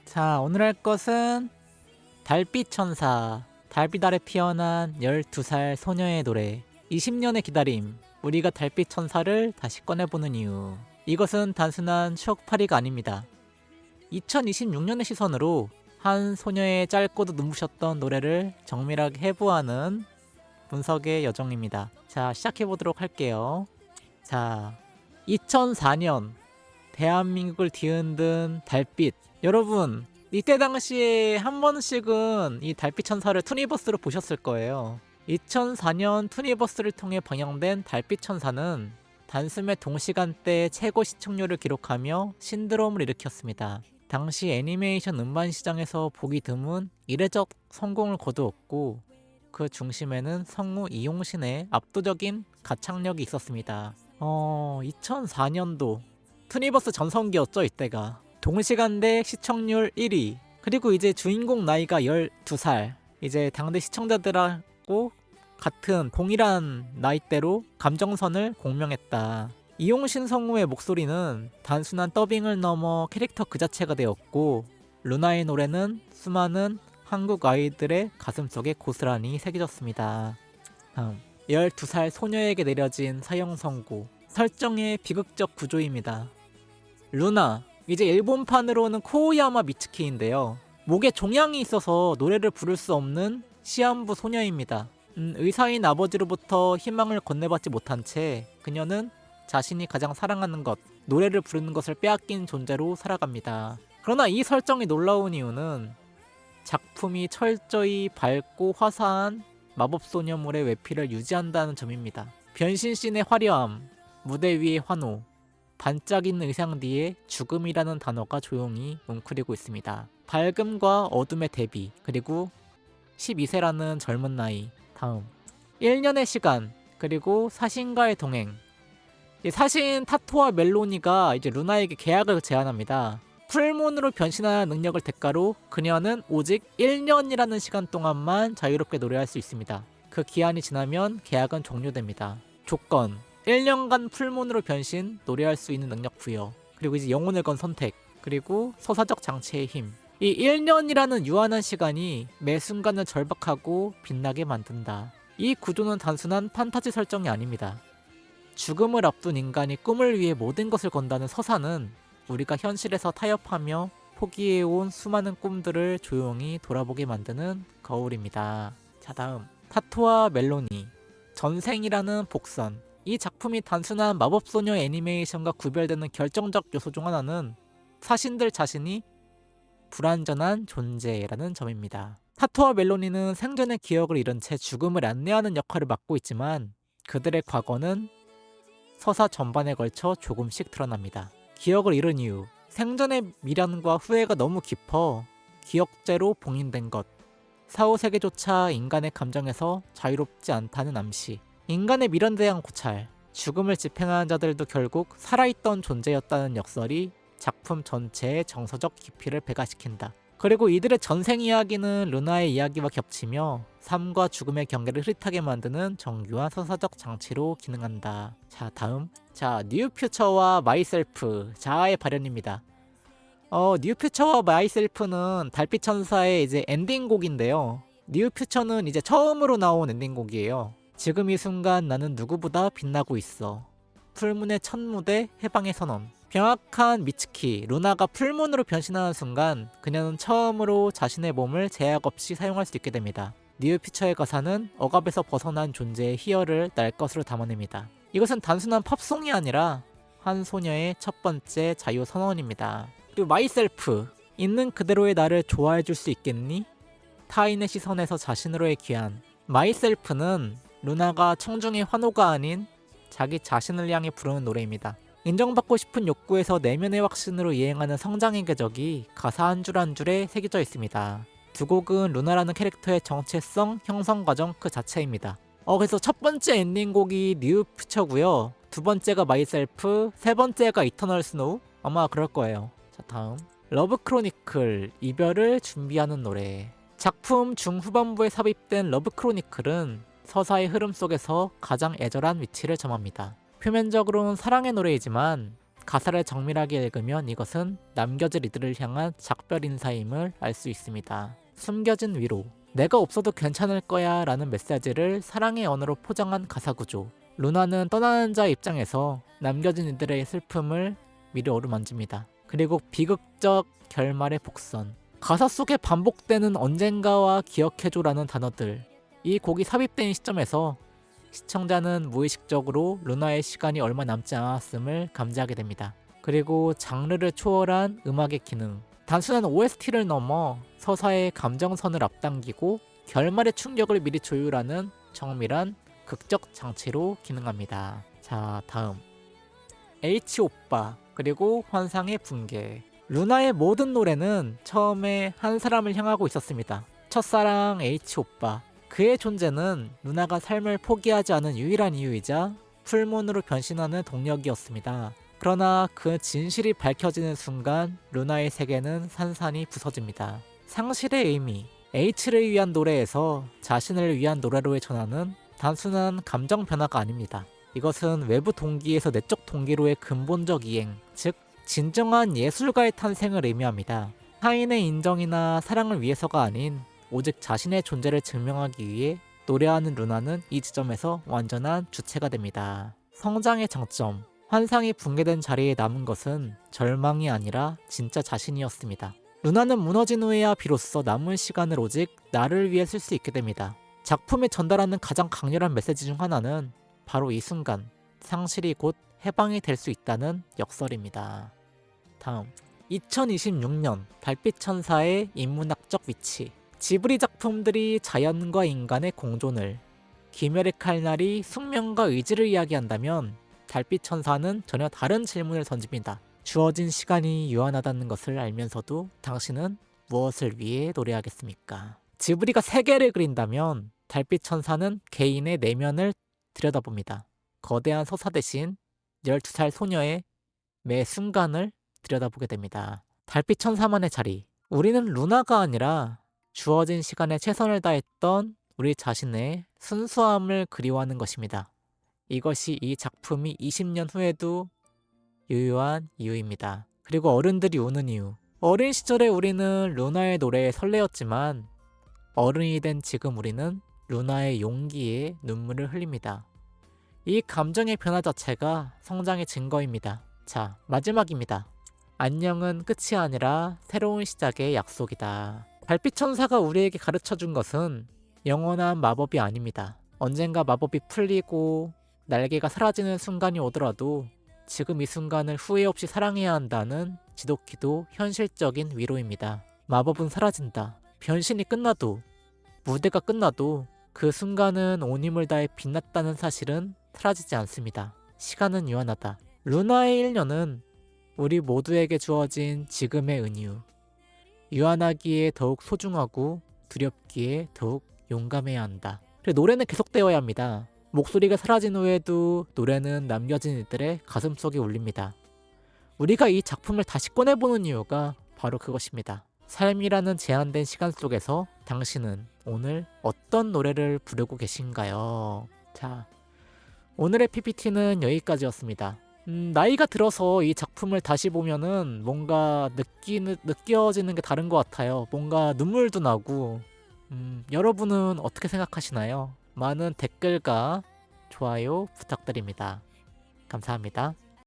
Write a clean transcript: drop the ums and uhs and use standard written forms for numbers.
자, 오늘 할 것은 달빛 천사, 달빛 아래 피어난 12살 소녀의 노래. 20년의 기다림, 우리가 달빛 천사를 다시 꺼내보는 이유. 이것은 단순한 추억팔이가 아닙니다. 2026년의 시선으로 한 소녀의 짧고도 눈부셨던 노래를 정밀하게 해부하는 분석의 여정입니다. 자, 시작해보도록 할게요. 자, 2004년 대한민국을 뒤흔든 달빛. 여러분, 이때 당시에 한 번씩은 이 달빛 천사를 투니버스로 보셨을 거예요. 2004년 투니버스를 통해 방영된 달빛 천사는 단숨에 동시간대 최고 시청률을 기록하며 신드롬을 일으켰습니다. 당시 애니메이션 음반 시장에서 보기 드문 이례적 성공을 거두었고, 그 중심에는 성우 이용신의 압도적인 가창력이 있었습니다. 2004년도 투니버스 전성기였죠. 이때가 동시간대 시청률 1위, 그리고 이제 주인공 나이가 12살, 이제 당대 시청자들하고 같은 동일한 나이대로 감정선을 공명했다. 이용신 성우의 목소리는 단순한 더빙을 넘어 캐릭터 그 자체가 되었고, 루나의 노래는 수많은 한국 아이들의 가슴속에 고스란히 새겨졌습니다. 12살 소녀에게 내려진 사형 선고. 설정의 비극적 구조입니다. 루나, 이제 일본판으로는 코오야마 미츠키인데요. 목에 종양이 있어서 노래를 부를 수 없는 시한부 소녀입니다. 의사인 아버지로부터 희망을 건네받지 못한 채 그녀는 자신이 가장 사랑하는 것, 노래를 부르는 것을 빼앗긴 존재로 살아갑니다. 그러나 이 설정이 놀라운 이유는 작품이 철저히 밝고 화사한 마법소녀물의 외피를 유지한다는 점입니다. 변신씬의 화려함, 무대 위의 환호, 반짝이는 의상 뒤에 죽음이라는 단어가 조용히 웅크리고 있습니다. 밝음과 어둠의 대비, 그리고 12세라는 젊은 나이. 다음 1년의 시간, 그리고 사신과의 동행. 사신 타토와 멜로니가 이제 루나에게 계약을 제안합니다. 풀문으로 변신하는 능력을 대가로 그녀는 오직 1년이라는 시간 동안만 자유롭게 노래할 수 있습니다. 그 기한이 지나면 계약은 종료됩니다. 조건: 1년간 풀문으로 변신, 노래할 수 있는 능력 부여, 그리고 이제 영혼을 건 선택, 그리고 서사적 장치의 힘. 이 1년이라는 유한한 시간이 매 순간을 절박하고 빛나게 만든다. 이 구조는 단순한 판타지 설정이 아닙니다. 죽음을 앞둔 인간이 꿈을 위해 모든 것을 건다는 서사는 우리가 현실에서 타협하며 포기해온 수많은 꿈들을 조용히 돌아보게 만드는 거울입니다. 자, 다음 타토와 멜로니, 전생이라는 복선. 이 작품이 단순한 마법소녀 애니메이션과 구별되는 결정적 요소 중 하나는 사신들 자신이 불완전한 존재라는 점입니다. 타토와 멜로니는 생전의 기억을 잃은 채 죽음을 안내하는 역할을 맡고 있지만, 그들의 과거는 서사 전반에 걸쳐 조금씩 드러납니다. 기억을 잃은 이유, 생전의 미련과 후회가 너무 깊어 기억제로 봉인된 것, 사후세계조차 인간의 감정에서 자유롭지 않다는 암시, 인간의 미련에 대한 고찰, 죽음을 집행하는 자들도 결국 살아있던 존재였다는 역설이 작품 전체의 정서적 깊이를 배가시킨다. 그리고 이들의 전생 이야기는 루나의 이야기와 겹치며 삶과 죽음의 경계를 흐릿하게 만드는 정교한 서사적 장치로 기능한다. 자, 다음. 자, 뉴퓨처와 마이셀프, 자아의 발현입니다. 뉴퓨처와 마이셀프는 달빛 천사의 이제 엔딩곡인데요. 뉴퓨처는 이제 처음으로 나온 엔딩곡이에요. 지금 이 순간 나는 누구보다 빛나고 있어. 풀문의 첫 무대, 해방의 선언. 병약한 미츠키, 루나가 풀문으로 변신하는 순간 그녀는 처음으로 자신의 몸을 제약 없이 사용할 수 있게 됩니다. 뉴퓨처의 가사는 억압에서 벗어난 존재의 희열을 날 것으로 담아냅니다. 이것은 단순한 팝송이 아니라 한 소녀의 첫 번째 자유 선언입니다. 그리고 마이셀프, 있는 그대로의 나를 좋아해 줄 수 있겠니? 타인의 시선에서 자신으로의 귀환. 마이셀프는 루나가 청중의 환호가 아닌 자기 자신을 향해 부르는 노래입니다. 인정받고 싶은 욕구에서 내면의 확신으로 이행하는 성장의 궤적이 가사 한 줄 한 줄에 새겨져 있습니다. 두 곡은 루나라는 캐릭터의 정체성 형성 과정 그 자체입니다. 그래서 첫 번째 엔딩곡이 뉴퓨처고요. 두 번째가 마이셀프, 세 번째가 이터널 스노우? 아마 그럴 거예요. 자, 다음. 러브 크로니클, 이별을 준비하는 노래. 작품 중후반부에 삽입된 러브 크로니클은 서사의 흐름 속에서 가장 애절한 위치를 점합니다. 표면적으로는 사랑의 노래이지만 가사를 정밀하게 읽으면 이것은 남겨질 이들을 향한 작별 인사임을 알 수 있습니다. 숨겨진 위로, 내가 없어도 괜찮을 거야 라는 메시지를 사랑의 언어로 포장한 가사 구조. 루나는 떠나는 자 입장에서 남겨진 이들의 슬픔을 미리 어루만집니다. 그리고 비극적 결말의 복선. 가사 속에 반복되는 언젠가와 기억해줘라는 단어들. 이 곡이 삽입된 시점에서 시청자는 무의식적으로 루나의 시간이 얼마 남지 않았음을 감지하게 됩니다. 그리고 장르를 초월한 음악의 기능. 단순한 OST를 넘어 서사의 감정선을 앞당기고 결말의 충격을 미리 조율하는 정밀한 극적 장치로 기능합니다. 자, 다음 H오빠 그리고 환상의 붕괴. 루나의 모든 노래는 처음에 한 사람을 향하고 있었습니다. 첫사랑 H오빠. 그의 존재는 루나가 삶을 포기하지 않은 유일한 이유이자 풀문으로 변신하는 동력이었습니다. 그러나 그 진실이 밝혀지는 순간 루나의 세계는 산산이 부서집니다. 상실의 의미. H를 위한 노래에서 자신을 위한 노래로의 전환은 단순한 감정 변화가 아닙니다. 이것은 외부 동기에서 내적 동기로의 근본적 이행, 즉 진정한 예술가의 탄생을 의미합니다. 타인의 인정이나 사랑을 위해서가 아닌 오직 자신의 존재를 증명하기 위해 노래하는 루나는 이 지점에서 완전한 주체가 됩니다. 성장의 장점. 환상이 붕괴된 자리에 남은 것은 절망이 아니라 진짜 자신이었습니다. 루나는 무너진 후에야 비로소 남은 시간을 오직 나를 위해 쓸 수 있게 됩니다. 작품이 전달하는 가장 강렬한 메시지 중 하나는 바로 이 순간, 상실이 곧 해방이 될 수 있다는 역설입니다. 다음 2026년 달빛천사의 인문학적 위치. 지브리 작품들이 자연과 인간의 공존을, 귀멸의 칼날이 숙명과 의지를 이야기한다면 달빛천사는 전혀 다른 질문을 던집니다. 주어진 시간이 유한하다는 것을 알면서도 당신은 무엇을 위해 노래하겠습니까? 지브리가 세계를 그린다면 달빛천사는 개인의 내면을 들여다봅니다. 거대한 서사 대신 12살 소녀의 매 순간을 들여다보게 됩니다. 달빛천사만의 자리. 우리는 루나가 아니라 주어진 시간에 최선을 다했던 우리 자신의 순수함을 그리워하는 것입니다. 이것이 이 작품이 20년 후에도 유효한 이유입니다. 그리고 어른들이 우는 이유. 어린 시절에 우리는 루나의 노래에 설레었지만 어른이 된 지금 우리는 루나의 용기에 눈물을 흘립니다. 이 감정의 변화 자체가 성장의 증거입니다. 자, 마지막입니다. 안녕은 끝이 아니라 새로운 시작의 약속이다. 달빛천사가 우리에게 가르쳐준 것은 영원한 마법이 아닙니다. 언젠가 마법이 풀리고 날개가 사라지는 순간이 오더라도 지금 이 순간을 후회 없이 사랑해야 한다는 지독히도 현실적인 위로입니다. 마법은 사라진다. 변신이 끝나도, 무대가 끝나도 그 순간은 온 힘을 다해 빛났다는 사실은 사라지지 않습니다. 시간은 유한하다. 루나의 1년은 우리 모두에게 주어진 지금의 은유. 유한하기에 더욱 소중하고 두렵기에 더욱 용감해야 한다. 그리고 노래는 계속되어야 합니다. 목소리가 사라진 후에도 노래는 남겨진 이들의 가슴속에 울립니다. 우리가 이 작품을 다시 꺼내보는 이유가 바로 그것입니다. 삶이라는 제한된 시간 속에서 당신은 오늘 어떤 노래를 부르고 계신가요? 자, 오늘의 PPT는 여기까지였습니다. 나이가 들어서 이 작품을 다시 보면은 뭔가 느껴지는 게 다른 것 같아요. 뭔가 눈물도 나고. 여러분은 어떻게 생각하시나요? 많은 댓글과 좋아요 부탁드립니다. 감사합니다.